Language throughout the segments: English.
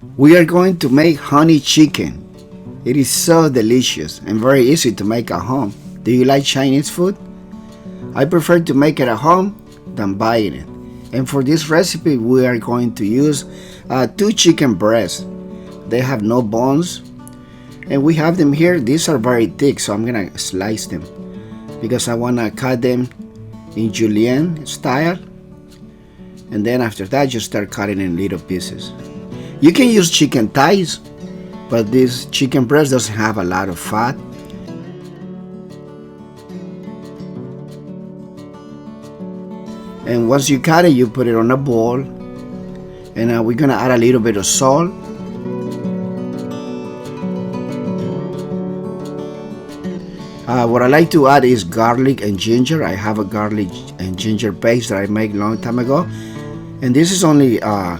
We are going to make honey chicken. It is so delicious and very easy to make at home. Do you like Chinese food? I prefer to make it at home than buying it. And for this recipe, we are going to use two chicken breasts. They have no bones, and we have them here. These are very thick, so I'm gonna slice them because I wanna cut them in julienne style. And then after that, just start cutting in little pieces. You can use chicken thighs, but this chicken breast doesn't have a lot of fat. And once you cut it, you put it on a bowl. And we're gonna add a little bit of salt. What I like to add is garlic and ginger. I have a garlic and ginger paste that I made a long time ago. And this is only a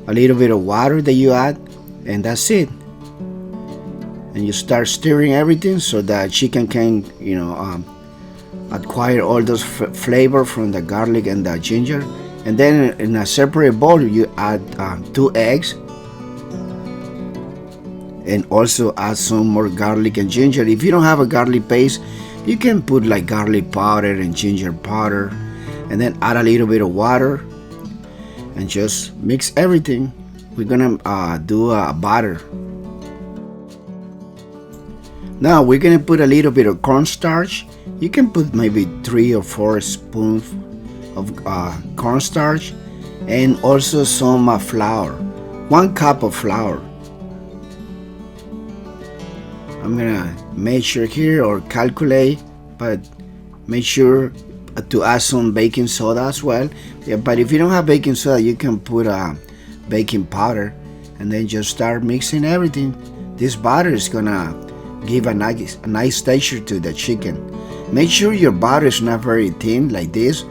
little bit of water that you add, and that's it. And you start stirring everything so that chicken can, acquire all those flavor from the garlic and the ginger. And then in a separate bowl, you add 2 eggs, and also add some more garlic and ginger. If you don't have a garlic paste, you can put like garlic powder and ginger powder, and then add a little bit of water and just mix everything. We're gonna do a batter. Now we're gonna put a little bit of cornstarch. You can put maybe 3 or 4 spoons of cornstarch, and also some flour. 1 cup of flour. I'm gonna measure here or calculate, but make sure to add some baking soda as well. Yeah, but if you don't have baking soda, you can put baking powder, and then just start mixing everything. This batter is gonna give a nice texture to the chicken. Make sure your batter is not very thin like this.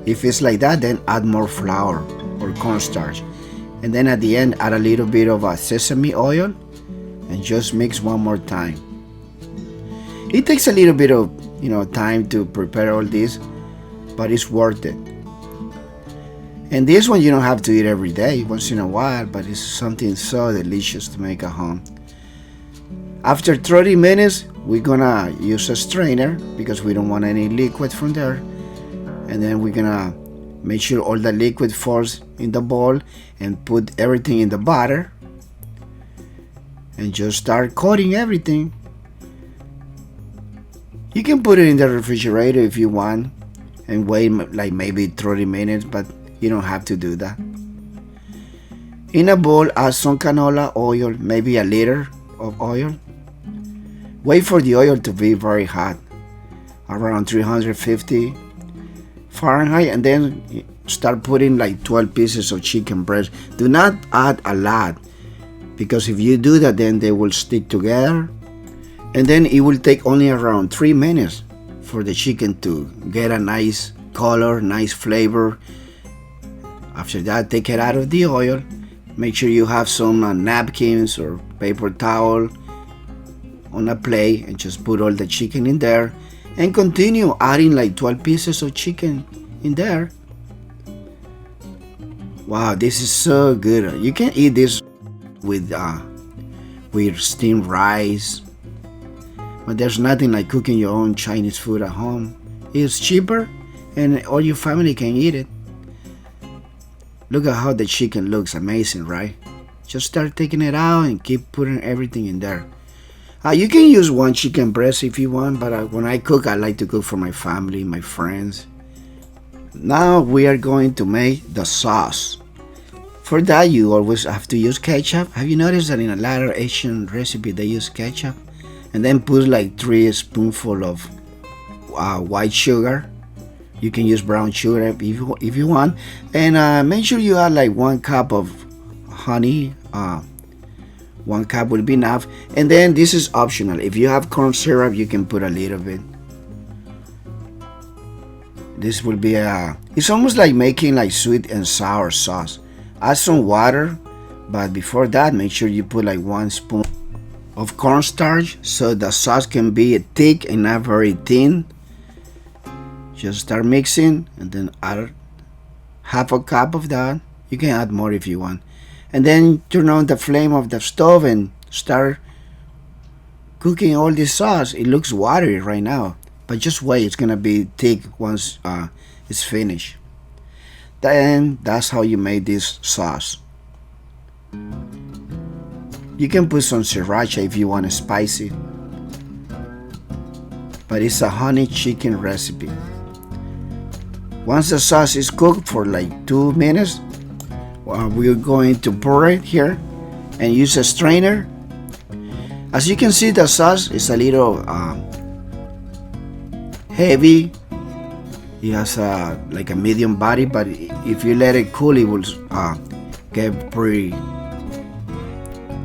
If it's like that, then add more flour or cornstarch. And then at the end, add a little bit of sesame oil and just mix one more time. It takes a little bit of time to prepare all this, but it's worth it. And this one you don't have to eat every day, once in a while, but it's something so delicious to make at home. After 30 minutes, we're gonna use a strainer because we don't want any liquid from there. And then we're gonna make sure all the liquid falls in the bowl and put everything in the batter. And just start coating everything. You can put it in the refrigerator if you want and wait like maybe 30 minutes, but you don't have to do that. In a bowl, add some canola oil, maybe a liter of oil. Wait for the oil to be very hot, around 350 Fahrenheit, and then start putting like 12 pieces of chicken breast. Do not add a lot, because if you do that, then they will stick together, and then it will take only around 3 minutes for the chicken to get a nice color, nice flavor. After that, take it out of the oil. Make sure you have some napkins or paper towel on a plate, and just put all the chicken in there and continue adding like 12 pieces of chicken in there. Wow, this is so good. You can eat this with steamed rice, but there's nothing like cooking your own Chinese food at home. It's cheaper and all your family can eat it. Look at how the chicken looks, amazing, right? Just start taking it out and keep putting everything in there. You can use 1 chicken breast if you want, but when I cook, I like to cook for my family, my friends. Now we are going to make the sauce. For that, you always have to use ketchup. Have you noticed that in a lot of Asian recipes they use ketchup? And then put like 3 spoonfuls of white sugar. You can use brown sugar if you want. And make sure you add like 1 cup of honey. 1 cup will be enough. And then this is optional. If you have corn syrup, you can put a little bit. This will be it's almost like making like sweet and sour sauce. Add some water, but before that, make sure you put like 1 spoon of cornstarch so the sauce can be thick and not very thin. Just start mixing and then add half a cup of that. You can add more if you want. And then turn on the flame of the stove and start cooking all this sauce. It looks watery right now, but just wait, it's gonna be thick once it's finished. Then that's how you make this sauce. You can put some sriracha if you want it spicy, but it's a honey chicken recipe. Once the sauce is cooked for like 2 minutes, we're going to pour it here and use a strainer. As you can see, the sauce is a little heavy. It has like a medium body, but if you let it cool, it will get pretty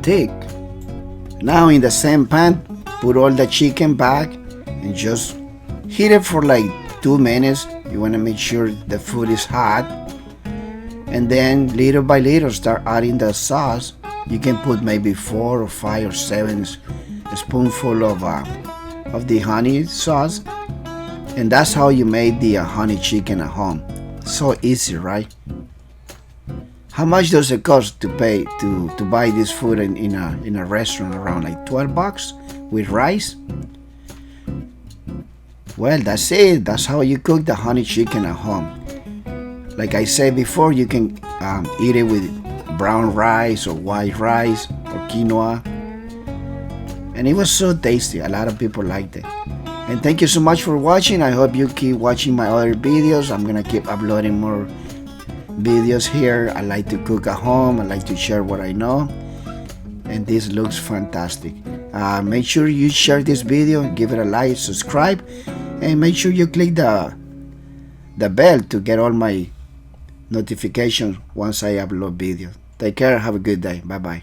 thick. Now in the same pan, put all the chicken back and just heat it for like 2 minutes. You want to make sure the food is hot, and then little by little start adding the sauce. You can put maybe 4 or 5 or 7 spoonful of the honey sauce, and that's how you make the honey chicken at home. So easy, right? How much does it cost to pay to buy this food in a restaurant? Around like $12 with rice. Well, that's it. That's how you cook the honey chicken at home. Like I said before, you can eat it with brown rice or white rice or quinoa, and it was so tasty. A lot of people liked it. And thank you so much for watching. I hope you keep watching my other videos. I'm gonna keep uploading more videos here. I like to cook at home. I like to share what I know, and this looks fantastic. Make sure you share this video, give it a like, subscribe, and make sure you click the bell to get all my notifications once I upload videos. Take care. Have a good day. Bye bye.